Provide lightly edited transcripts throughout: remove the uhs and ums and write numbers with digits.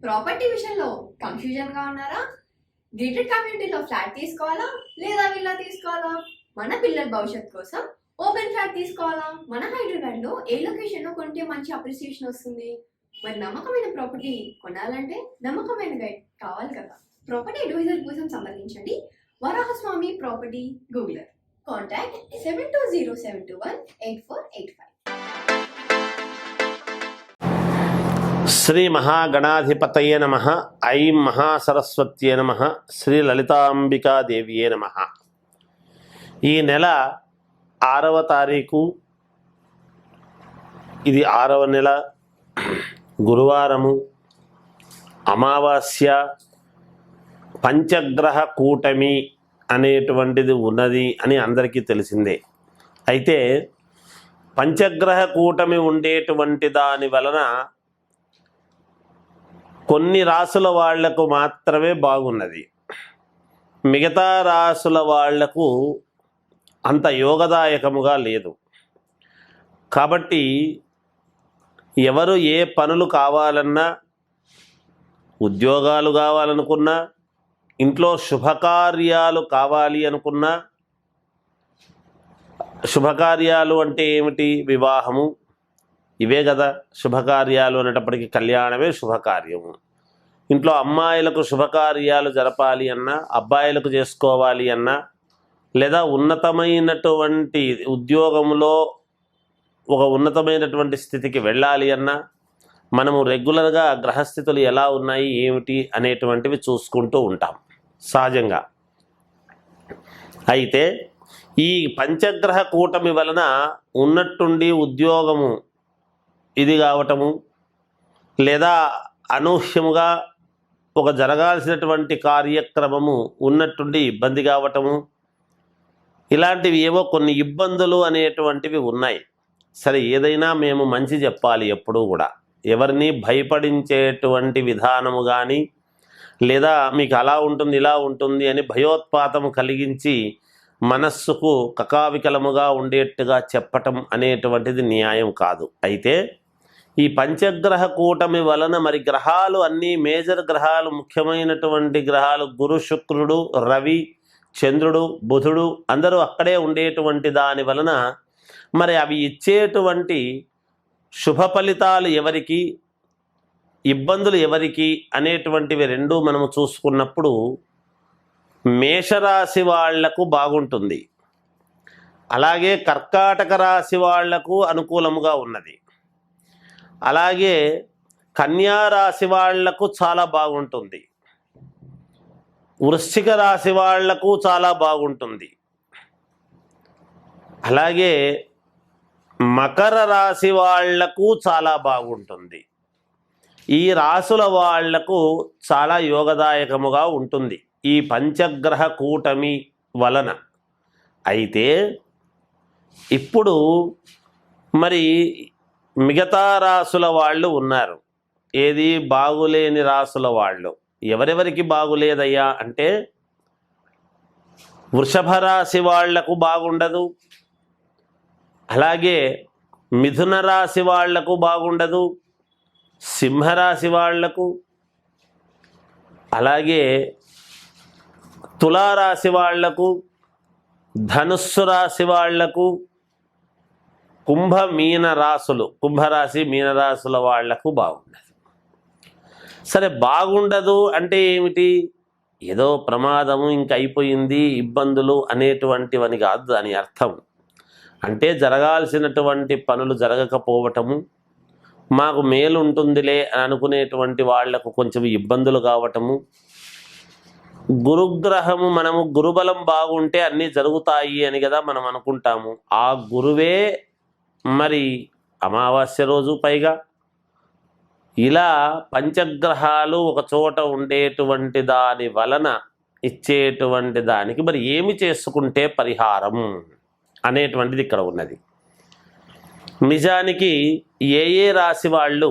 Property విషయంలో confusion గా ఉన్నారా? గేటెడ్ కమ్యూనిటీలో ఫ్లాట్ తీసుకోవాలా లేదా విల్లా తీసుకోవాలా? మన పిల్లల భవిష్యత్ కోసం ఓపెన్ ఫ్లాట్ తీసుకోవాలా? మన హైదరాబాద్ లో ఏ లొకేషన్ లో కొంటే మంచి అప్రిసియేషన్ వస్తుంది? మరి నమ్మకమైన ప్రాపర్టీ కొనాలంటే నమ్మకమైన గైడ్ కావాలి కదా. ప్రాపర్టీ అడ్వైజర్ కోసం సంప్రదించండి వరాహస్వామి ప్రాపర్టీ గూగులర్. కాంటాక్ట్ 7207218485. శ్రీ మహాగణాధిపతయే నమః. ఐం మహాసరస్వత్యే నమః. శ్రీ లలితాంబికాదేవియే నమః. ఈ నెల 6వ తారీఖు, ఇది 6వ నెల, గురువారము, అమావాస్య, పంచగ్రహ కూటమి అనేటువంటిది ఉన్నది అని అందరికీ తెలిసిందే. అయితే పంచగ్రహ కూటమి ఉండేటువంటి దాని వలన కొన్ని రాసుల వాళ్లకు మాత్రమే బాగున్నది, మిగతా రాసుల వాళ్లకు అంత యోగదాయకముగా లేదు. కాబట్టి ఎవరు ఏ పనులు కావాలన్నా, ఉద్యోగాలు కావాలనుకున్నా, ఇంట్లో శుభకార్యాలు కావాలి అనుకున్నా, శుభకార్యాలు అంటే ఏమిటి? వివాహము, ఇవే కదా శుభకార్యాలు అనేటప్పటికీ. కళ్యాణమే శుభకార్యము. ఇంట్లో అమ్మాయిలకు శుభకార్యాలు జరపాలి అన్నా, అబ్బాయిలకు చేసుకోవాలి అన్నా, లేదా ఉన్నతమైనటువంటి ఉద్యోగంలో ఒక ఉన్నతమైనటువంటి స్థితికి వెళ్ళాలి అన్నా, మనము రెగ్యులర్గా గ్రహస్థితులు ఎలా ఉన్నాయి ఏమిటి అనేటువంటివి చూసుకుంటూ ఉంటాం సహజంగా. అయితే ఈ పంచగ్రహ కూటమి వలన ఉన్నట్టుండి ఉద్యోగము ఇది కావటము, లేదా అనూహ్యముగా ఒక జరగాల్సినటువంటి కార్యక్రమము ఉన్నట్టుండి ఇబ్బంది కావటము, ఇలాంటివి ఏవో కొన్ని ఇబ్బందులు అనేటువంటివి ఉన్నాయి. సరే, ఏదైనా మేము మంచి చెప్పాలి ఎప్పుడూ కూడా. ఎవరిని భయపడించేటువంటి విధానము కానీ, లేదా మీకు అలా ఉంటుంది ఇలా ఉంటుంది అని భయోత్పాతము కలిగించి మనస్సుకు కకావికలముగా ఉండేట్టుగా చెప్పటం అనేటువంటిది న్యాయం కాదు. అయితే ఈ పంచగ్రహ కూటమి వలన మరి గ్రహాలు అన్నీ మేజర్ గ్రహాలు, ముఖ్యమైనటువంటి గ్రహాలు గురు, శుక్రుడు, రవి, చంద్రుడు, బుధుడు అందరూ అక్కడే ఉండేటువంటి దాని వలన మరి అవి ఇచ్చేటువంటి శుభ ఫలితాలు ఎవరికి, ఇబ్బందులు ఎవరికి అనేటువంటివి రెండూ మనము చూసుకున్నప్పుడు మేషరాశి వాళ్లకు బాగుంటుంది, అలాగే కర్కాటక రాశి వాళ్లకు అనుకూలముగా ఉన్నది, అలాగే కన్యా రాశి వాళ్లకు చాలా బాగుంటుంది, వృశ్చిక రాశి వాళ్లకు చాలా బాగుంటుంది, అలాగే మకర రాశి వాళ్లకు చాలా బాగుంటుంది. ఈ రాశుల వాళ్లకు చాలా యోగదాయకముగా ఉంటుంది ఈ పంచగ్రహ కూటమి వలన. అయితే ఇప్పుడు మరి మిగతా రాసుల వాళ్ళు ఉన్నారు, ఏది బాగులేని రాసుల వాళ్ళు. ఎవరెవరికి బాగులేదయ్యా అంటే, వృషభ రాశి వాళ్లకు బాగుండదు, అలాగే మిథున రాశి వాళ్లకు బాగుండదు, సింహరాశి వాళ్లకు, అలాగే తులారాశి వాళ్లకు, ధనుస్సు రాశి వాళ్లకు, కుంభరాశి మీనరాశుల వాళ్లకు బాగుండదు. సరే, బాగుండదు అంటే ఏమిటి? ఏదో ప్రమాదము ఇంకా అయిపోయింది, ఇబ్బందులు అనేటువంటివని కాదు దాని అర్థం. అంటే జరగాల్సినటువంటి పనులు జరగకపోవటము, మాకు మేలు ఉంటుందిలే అని అనుకునేటువంటి వాళ్లకు కొంచెం ఇబ్బందులు కావటము. గురుగ్రహము, మనము గురుబలం బాగుంటే అన్నీ జరుగుతాయి అని కదా మనం అనుకుంటాము. ఆ గురువే మరి అమావాస్య రోజు పైగా ఇలా పంచగ్రహాలు ఒక చోట ఉండేటువంటి దాని వలన ఇచ్చేటువంటి దానికి మరి ఏమి చేసుకుంటే పరిహారం అనేటువంటిది ఇక్కడ ఉన్నది. నిజానికి ఏ రాశి వాళ్ళు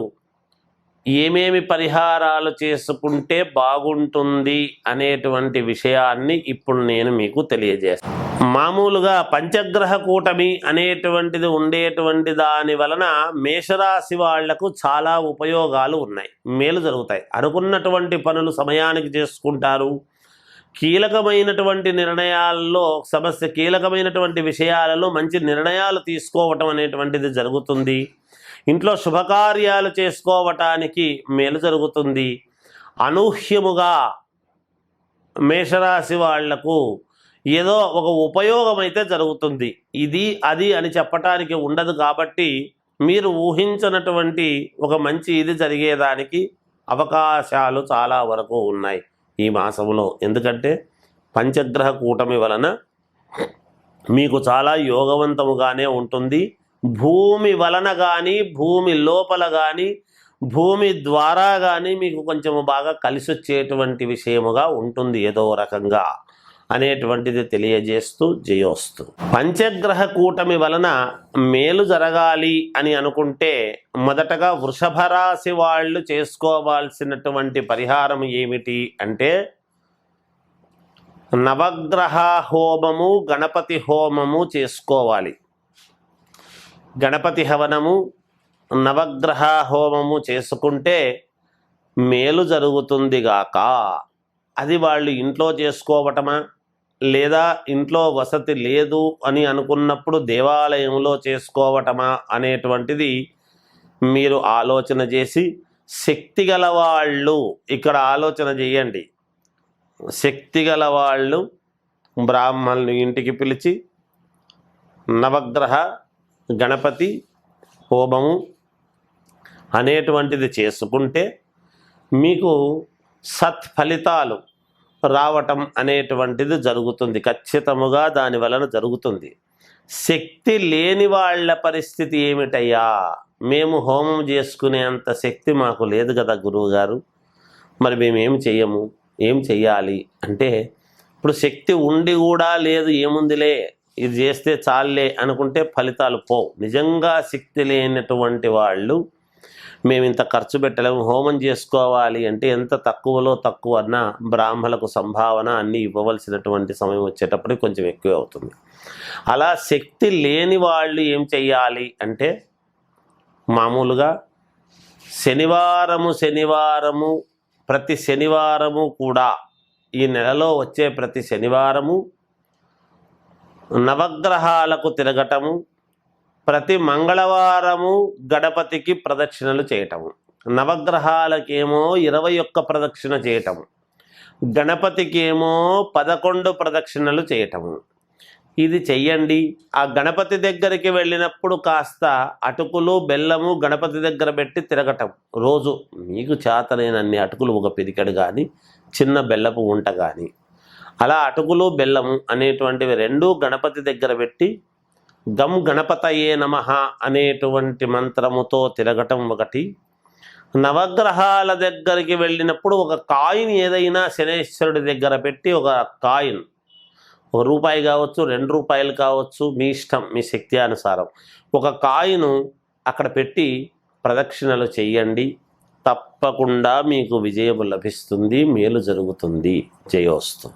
ఏమేమి పరిహారాలు చేసుకుంటే బాగుంటుంది అనేటువంటి విషయాన్ని ఇప్పుడు నేను మీకు తెలియజేస్తాను. మామూలుగా పంచగ్రహ కూటమి అనేటువంటిది ఉండేటువంటి దాని వలన మేషరాశి వాళ్లకు చాలా ఉపయోగాలు ఉన్నాయి, మేలు జరుగుతాయి. అనుకున్నటువంటి పనులు సమయానికి చేసుకుంటారు. కీలకమైనటువంటి నిర్ణయాల్లో కీలకమైనటువంటి విషయాలలో మంచి నిర్ణయాలు తీసుకోవటం అనేటువంటిది జరుగుతుంది. ఇంట్లో శుభకార్యాలు చేసుకోవటానికి మేలు జరుగుతుంది. అనూహ్యముగా మేషరాశి వాళ్లకు ఏదో ఒక ఉపయోగం అయితే జరుగుతుంది. ఇది అది అని చెప్పటానికి ఉండదు కాబట్టి మీరు ఊహించినటువంటి ఒక మంచి ఇది జరిగేదానికి అవకాశాలు చాలా వరకు ఉన్నాయి ఈ మాసంలో. ఎందుకంటే పంచగ్రహ కూటమి వలన మీకు చాలా యోగవంతముగానే ఉంటుంది. భూమి వలన కానీ భూమి లోపల కానీ భూమి ద్వారా కానీ మీకు కొంచెం బాగా కలిసి వచ్చేటువంటి విషయముగా ఉంటుంది ఏదో రకంగా అనేటువంటిది తెలియజేస్తూ జయోస్తు. పంచగ్రహ కూటమి వలన మేలు జరగాలి అని అనుకుంటే మొదటగా వృషభ రాశి వాళ్ళు చేసుకోవాల్సినటువంటి పరిహారం ఏమిటి అంటే నవగ్రహ హోమము, గణపతి హోమము చేసుకోవాలి. గణపతి హవనము, నవగ్రహ హోమము చేసుకుంటే మేలు జరుగుతుందిగాక. అది వాళ్ళు ఇంట్లో చేసుకోవటమా లేదా ఇంట్లో వసతి లేదు అని అనుకున్నప్పుడు దేవాలయంలో చేసుకోవటమా అనేటువంటిది మీరు ఆలోచన చేసి, శక్తి గల వాళ్ళు ఇక్కడ ఆలోచన చేయండి. శక్తి గల వాళ్ళు బ్రాహ్మణులు ఇంటికి పిలిచి నవగ్రహ గణపతి హోమము అనేటువంటిది చేసుకుంటే మీకు సత్ఫలితాలు రావటం అనేటువంటిది జరుగుతుంది. ఖచ్చితముగా దాని వలన జరుగుతుంది. శక్తి లేని వాళ్ళ పరిస్థితి ఏమిటయ్యా, మేము హోమం చేసుకునేంత శక్తి మాకు లేదు కదా గురువుగారు, మరి మేమేం చెయ్యము, ఏం చెయ్యాలి అంటే ఇప్పుడు శక్తి ఉండి కూడా లేదు, ఏముందిలే ఇది చేస్తే చాలే అనుకుంటే ఫలితాలు పోవు. నిజంగా శక్తి లేనటువంటి వాళ్ళు మేము ఇంత ఖర్చు పెట్టలేము, హోమం చేసుకోవాలి అంటే ఎంత తక్కువలో తక్కువ అన్నా బ్రాహ్మణులకు సంభావన అన్నీ ఇవ్వవలసినటువంటి సమయం వచ్చేటప్పటికి కొంచెం ఎక్కువ అవుతుంది. అలా శక్తి లేని వాళ్ళు ఏం చెయ్యాలి అంటే మామూలుగా శనివారము ప్రతి శనివారము కూడా ఈ నెలలో వచ్చే ప్రతి శనివారము నవగ్రహాలకు తిరగటము, ప్రతి మంగళవారము గణపతికి ప్రదక్షిణలు చేయటము, నవగ్రహాలకేమో 21 ప్రదక్షిణ చేయటము, గణపతికేమో 11 ప్రదక్షిణలు చేయటము. ఇది చెయ్యండి. ఆ గణపతి దగ్గరికి వెళ్ళినప్పుడు కాస్త అటుకులు బెల్లము గణపతి దగ్గర పెట్టి తిరగటం. రోజు మీకు చేతనైనన్ని అటుకులు ఒక పిరికెడు కానీ చిన్న బెల్లపు ఉంట కానీ అలా అటుకులు బెల్లము అనేటువంటివి రెండూ గణపతి దగ్గర పెట్టి గం గణపతయే నమః అనేటువంటి మంత్రముతో తిరగటం ఒకటి. నవగ్రహాల దగ్గరికి వెళ్ళినప్పుడు ఒక కాయిన్ ఏదైనా శనేశ్వరుడి దగ్గర పెట్టి ఒక కాయిన్, ₹1 కావచ్చు, ₹2 కావచ్చు, మీ ఇష్టం, మీ శక్తి అనుసారం ఒక కాయిను అక్కడ పెట్టి ప్రదక్షిణలు చెయ్యండి. తప్పకుండా మీకు విజయం లభిస్తుంది, మేలు జరుగుతుంది. జయోస్తు.